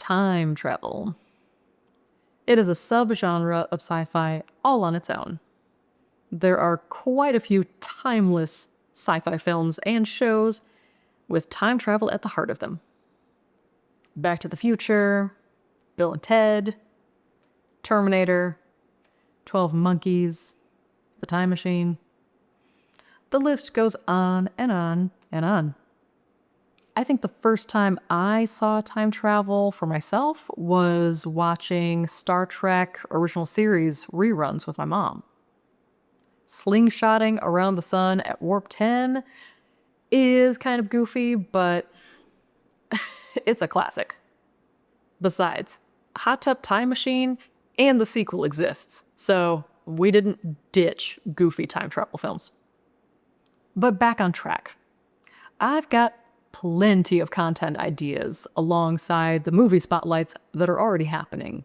time travel. It is a subgenre of sci-fi all on its own. There are quite a few timeless sci-fi films and shows with time travel at the heart of them. Back to the Future, Bill and Ted, Terminator, 12 Monkeys, The Time Machine. The list goes on and on and on. I think the first time I saw time travel for myself was watching Star Trek original series reruns with my mom. Slingshotting around the sun at warp 10 is kind of goofy, but it's a classic. Besides, Hot Tub Time Machine and the sequel exists, so we didn't ditch goofy time travel films. But back on track. I've got plenty of content ideas alongside the movie spotlights that are already happening.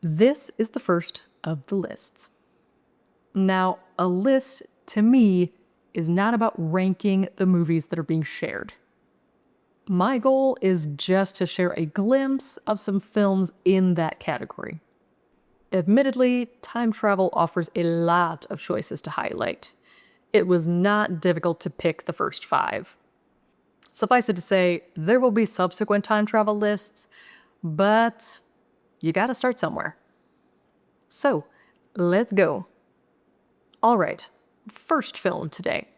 This is the first of the lists. Now, a list, to me, is not about ranking the movies that are being shared. My goal is just to share a glimpse of some films in that category. Admittedly, time travel offers a lot of choices to highlight. It was not difficult to pick the first 5. Suffice it to say, there will be subsequent time travel lists, but you gotta start somewhere. So, let's go. All right, first film today.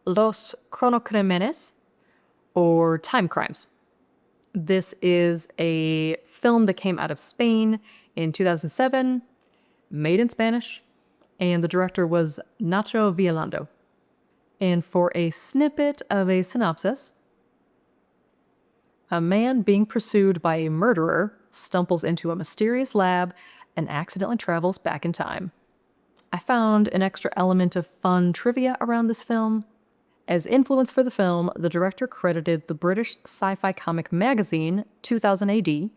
Los cronocrímenes, or Time Crimes. This is a film that came out of Spain in 2007, made in Spanish, and the director was Nacho Villolando. And for a snippet of a synopsis, a man being pursued by a murderer stumbles into a mysterious lab and accidentally travels back in time. I found an extra element of fun trivia around this film. As influence for the film, the director credited the British sci-fi comic magazine 2000 AD,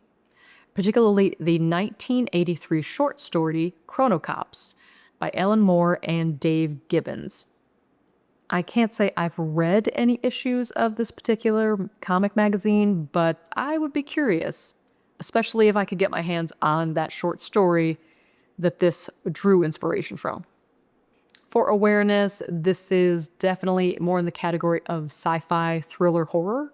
particularly the 1983 short story Chronoc by Alan Moore and Dave Gibbons. I can't say I've read any issues of this particular comic magazine, but I would be curious, especially if I could get my hands on that short story that this drew inspiration from. For awareness, this is definitely more in the category of sci-fi thriller horror.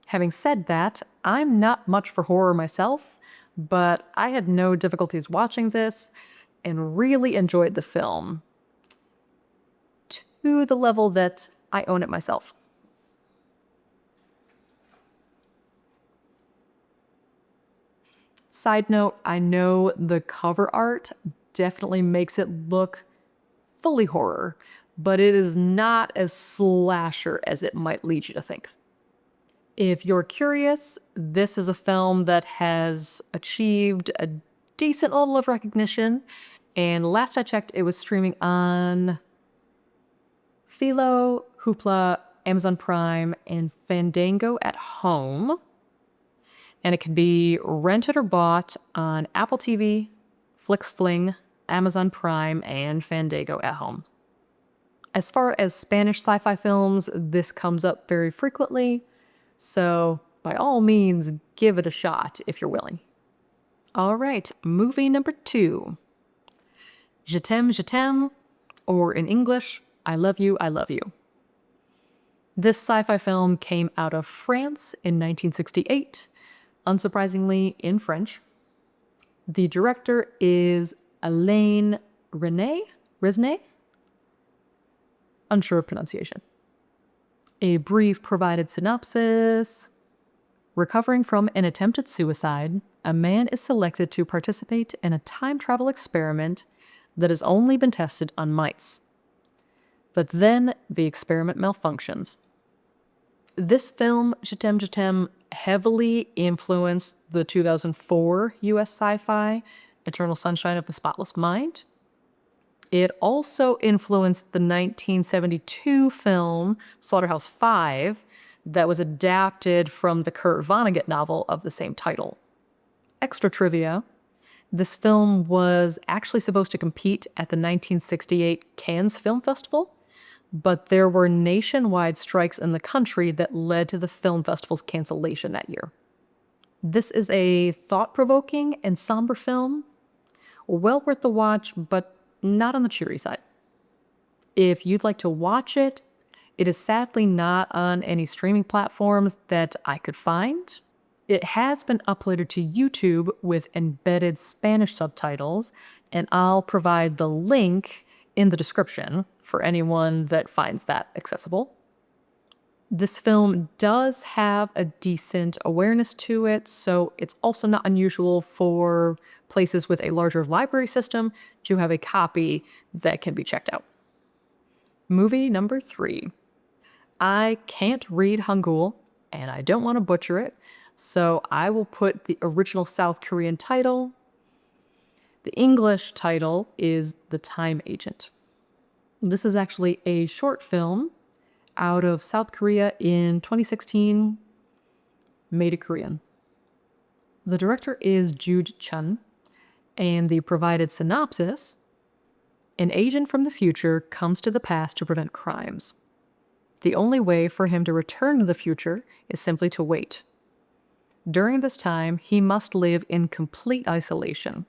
Having said that, I'm not much for horror myself, but I had no difficulties watching this and really enjoyed the film, to the level that I own it myself. Side note, I know the cover art definitely makes it look fully horror, but it is not as slasher as it might lead you to think. If you're curious, this is a film that has achieved a decent level of recognition, and last I checked, it was streaming on Philo, Hoopla, Amazon Prime, and Fandango at home. And it can be rented or bought on Apple TV, FlixFling, Amazon Prime, and Fandango at home. As far as Spanish sci-fi films, this comes up very frequently, so by all means, give it a shot if you're willing. All right, movie number 2. Je t'aime, or in English, I love you, I love you. This sci-fi film came out of France in 1968, unsurprisingly in French. The director is Alain Resnais? Unsure of pronunciation. A brief provided synopsis. Recovering from an attempted suicide, a man is selected to participate in a time travel experiment that has only been tested on mice. But then the experiment malfunctions. This film, Je t'aime, heavily influenced the 2004 US sci-fi Eternal Sunshine of the Spotless Mind. It also influenced the 1972 film Slaughterhouse-5 that was adapted from the Kurt Vonnegut novel of the same title. Extra trivia, this film was actually supposed to compete at the 1968 Cannes Film Festival, but there were nationwide strikes in the country that led to the film festival's cancellation that year. This is a thought-provoking and somber film, well worth the watch, but not on the cheery side. If you'd like to watch it, it is sadly not on any streaming platforms that I could find. It has been uploaded to YouTube with embedded Spanish subtitles, and I'll provide the link in the description for anyone that finds that accessible. This film does have a decent awareness to it, so it's also not unusual for places with a larger library system to have a copy that can be checked out. Movie number 3. I can't read Hangul, and I don't want to butcher it, so I will put the original South Korean title. The English title is The Time Agent. This is actually a short film out of South Korea in 2016, made in Korean. The director is Jude Chun, and the provided synopsis: an agent from the future comes to the past to prevent crimes. The only way for him to return to the future is simply to wait. During this time, he must live in complete isolation.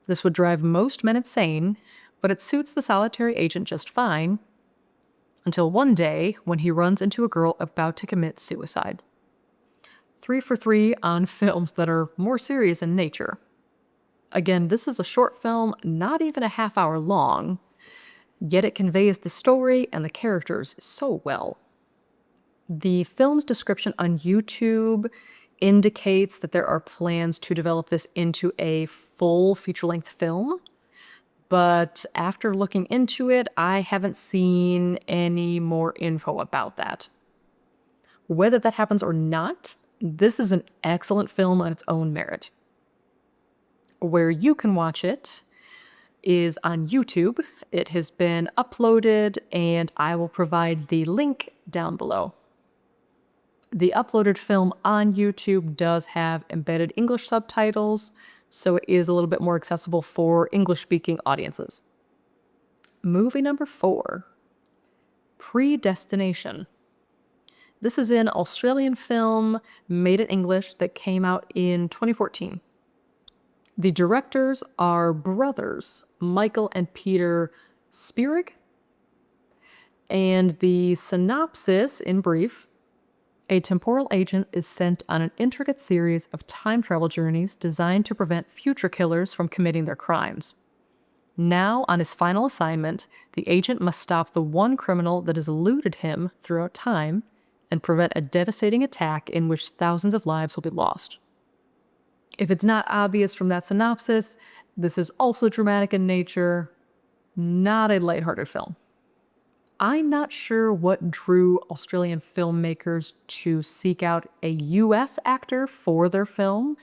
This would drive most men insane, but it suits the solitary agent just fine, until one day when he runs into a girl about to commit suicide. 3 for 3 on films that are more serious in nature. Again, this is a short film, not even a half hour long, yet it conveys the story and the characters so well. The film's description on YouTube indicates that there are plans to develop this into a full feature-length film, but after looking into it, I haven't seen any more info about that. Whether that happens or not, this is an excellent film on its own merit. Where you can watch it is on YouTube. It has been uploaded, and I will provide the link down below. The uploaded film on YouTube does have embedded English subtitles, so it is a little bit more accessible for English-speaking audiences. Movie number 4, Predestination. This is an Australian film made in English that came out in 2014. The directors are brothers, Michael and Peter Spierig. And the synopsis, in brief: a temporal agent is sent on an intricate series of time travel journeys designed to prevent future killers from committing their crimes. Now, on his final assignment, the agent must stop the one criminal that has eluded him throughout time and prevent a devastating attack in which thousands of lives will be lost. If it's not obvious from that synopsis, this is also dramatic in nature, not a lighthearted film. I'm not sure what drew Australian filmmakers to seek out a US actor for their film,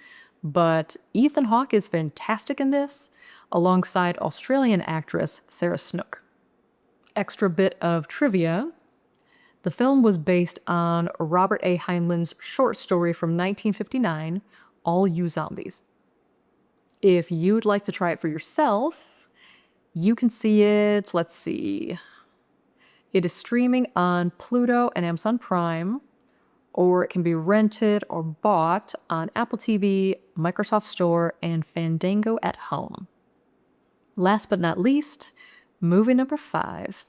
but Ethan Hawke is fantastic in this, alongside Australian actress Sarah Snook. Extra bit of trivia: the film was based on Robert A. Heinlein's short story from 1959, All You Zombies. If you'd like to try it for yourself, you can see it, let's see. It is streaming on Pluto and Amazon Prime, or it can be rented or bought on Apple TV, Microsoft Store, and Fandango at home. Last but not least, movie number 5.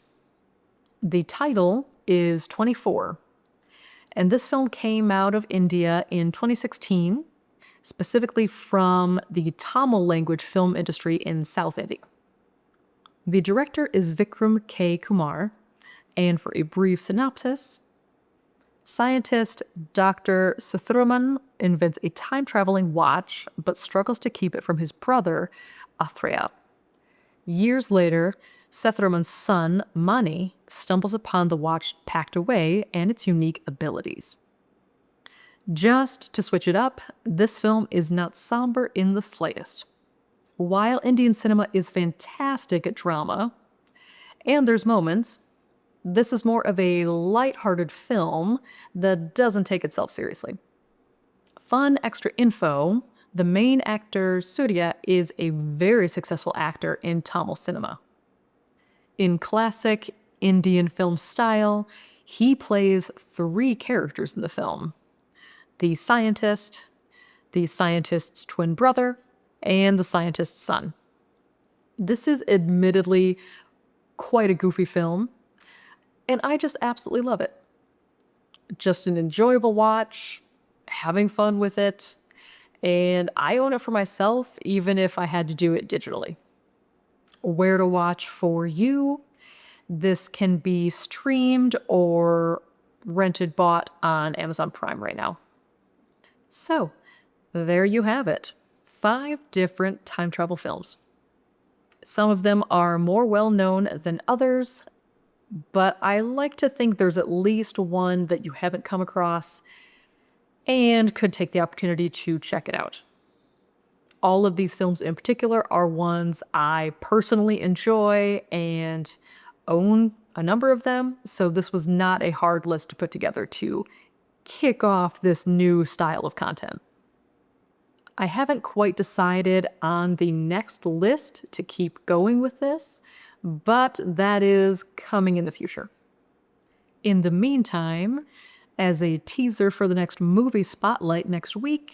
The title is 24, and this film came out of India in 2016, specifically from the Tamil language film industry in South India. The director is Vikram K. Kumar, and for a brief synopsis: scientist Dr. Sethuraman invents a time-traveling watch, but struggles to keep it from his brother, Athreya. Years later, Sethuraman's son, Mani, stumbles upon the watch packed away and its unique abilities. Just to switch it up, this film is not somber in the slightest. While Indian cinema is fantastic at drama, and there's moments, this is more of a light-hearted film that doesn't take itself seriously. Fun extra info: the main actor, Surya, is a very successful actor in Tamil cinema. In classic Indian film style, he plays 3 characters in the film: the scientist, the scientist's twin brother, and the scientist's son. This is admittedly quite a goofy film, and I just absolutely love it. Just an enjoyable watch, having fun with it, and I own it for myself even if I had to do it digitally. Where to watch for you? This can be streamed or rented, bought on Amazon Prime right now. So, there you have it. 5 different time travel films. Some of them are more well known than others, but I like to think there's at least one that you haven't come across and could take the opportunity to check it out. All of these films in particular are ones I personally enjoy and own a number of them, so this was not a hard list to put together to kick off this new style of content. I haven't quite decided on the next list to keep going with this, but that is coming in the future. In the meantime, as a teaser for the next movie spotlight next week,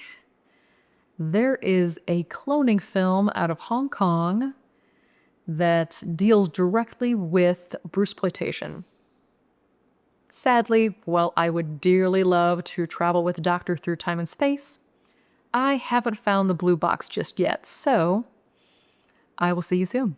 there is a cloning film out of Hong Kong that deals directly with Bruceploitation. Sadly, while I would dearly love to travel with a doctor through time and space, I haven't found the blue box just yet, so I will see you soon.